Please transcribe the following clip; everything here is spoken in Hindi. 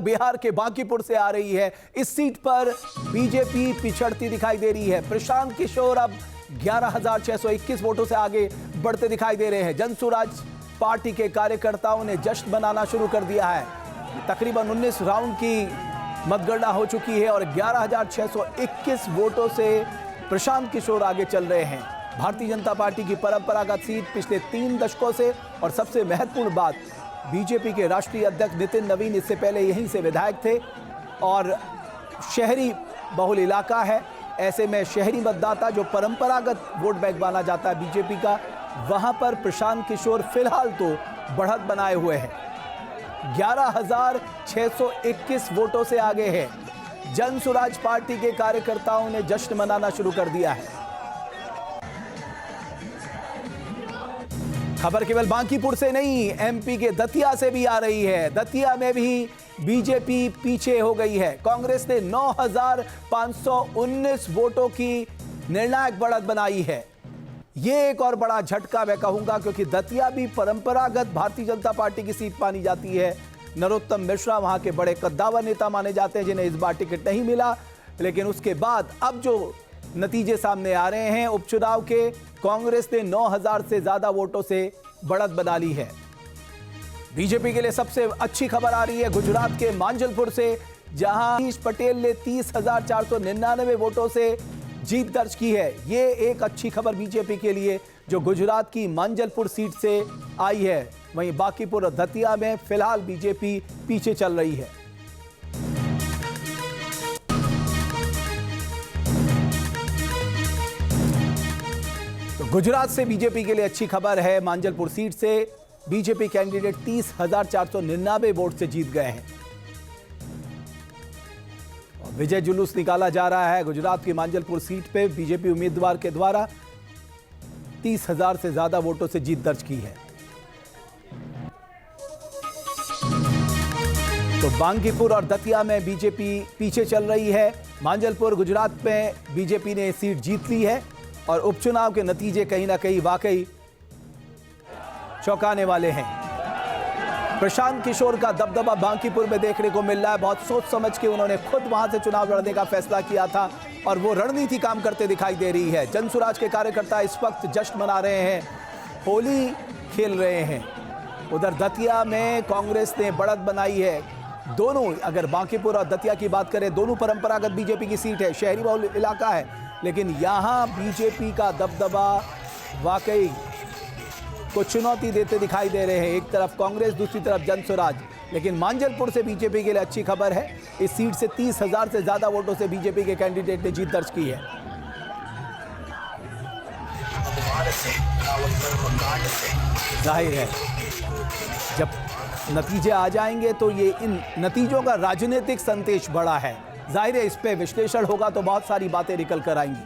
बिहार के बांकीपुर से आ रही है। इस सीट पर बीजेपी पिछड़ती दिखाई दे रही है। प्रशांत किशोर अब 11,621 वोटों से आगे बढ़ते दिखाई दे रहे हैं। जनसुराज पार्टी के कार्यकर्ताओं ने जश्न मनाना शुरू कर दिया है। तकरीबन 19 राउंड की मतगणना हो चुकी है और 11,621 वोटों से प्रशांत किशोर आगे चल रहे हैं। भारतीय जनता पार्टी की परंपरागत सीट पिछले 3 दशकों से, और सबसे महत्वपूर्ण बात, बीजेपी के राष्ट्रीय अध्यक्ष नितिन नवीन इससे पहले यहीं से विधायक थे और शहरी बहुल इलाका है। ऐसे में शहरी मतदाता जो परंपरागत वोट बैंक माना जाता है बीजेपी का, वहां पर प्रशांत किशोर फिलहाल तो बढ़त बनाए हुए हैं। 11,621 वोटों से आगे है। जनसुराज पार्टी के कार्यकर्ताओं ने जश्न मनाना शुरू कर दिया है। खबर केवल बांकीपुर से नहीं, एमपी के दतिया से भी आ रही है। दतिया में भी बीजेपी पीछे हो गई है। कांग्रेस ने 9,519 वोटों की निर्णायक बढ़त बनाई है। ये एक और बड़ा झटका मैं कहूंगा, क्योंकि दतिया भी परंपरागत भारतीय जनता पार्टी की सीट मानी जाती है। नरोत्तम मिश्रा वहां के बड़े कद्दावर नेता माने जाते हैं, जिन्हें इस बार टिकट नहीं मिला। लेकिन उसके बाद अब जो नतीजे सामने आ रहे हैं उपचुनाव के, कांग्रेस ने 9,000 से ज्यादा वोटों से बढ़त बना ली है। बीजेपी के लिए सबसे अच्छी खबर आ रही है गुजरात के मांजलपुर से, जहां अनीश पटेल ने 30,499 वोटों से जीत दर्ज की है। ये एक अच्छी खबर बीजेपी के लिए जो गुजरात की मांजलपुर सीट से आई है। वहीं बांकीपुर और दतिया में फिलहाल बीजेपी पीछे चल रही है। तो गुजरात से बीजेपी के लिए अच्छी खबर है। मांजलपुर सीट से बीजेपी कैंडिडेट 30,499 वोट से जीत गए हैं। विजय जुलूस निकाला जा रहा है गुजरात की मांजलपुर सीट पे। बीजेपी उम्मीदवार के द्वारा 30,000 से ज्यादा वोटों से जीत दर्ज की है। तो बांकीपुर और दतिया में बीजेपी पीछे चल रही है। मांजलपुर गुजरात में बीजेपी ने सीट जीत ली है और उपचुनाव के नतीजे कहीं ना कहीं वाकई चौंकाने वाले हैं। प्रशांत किशोर का दबदबा बांकीपुर में देखने को मिल रहा है। बहुत सोच समझ के उन्होंने खुद वहां से चुनाव लड़ने का फैसला किया था और वो रणनीति काम करते दिखाई दे रही है। जनसुराज के कार्यकर्ता इस वक्त जश्न मना रहे हैं, होली खेल रहे हैं। उधर दतिया में कांग्रेस ने बढ़त बनाई है। दोनों, अगर बांकीपुर और दतिया की बात करें, दोनों परंपरागत बीजेपी की सीट है, शहरी बहुल इलाका है, लेकिन यहां बीजेपी का दबदबा वाकई को चुनौती देते दिखाई दे रहे हैं। एक तरफ कांग्रेस, दूसरी तरफ जनसुराज। लेकिन मांजलपुर से बीजेपी के लिए अच्छी खबर है। इस सीट से 30,000 से ज्यादा वोटों से बीजेपी के कैंडिडेट ने जीत दर्ज की है। जाहिर है जब नतीजे आ जाएंगे तो ये इन नतीजों का राजनीतिक संदेश बड़ा है। जाहिर है इस पे विश्लेषण होगा तो बहुत सारी बातें निकल कर आएंगी।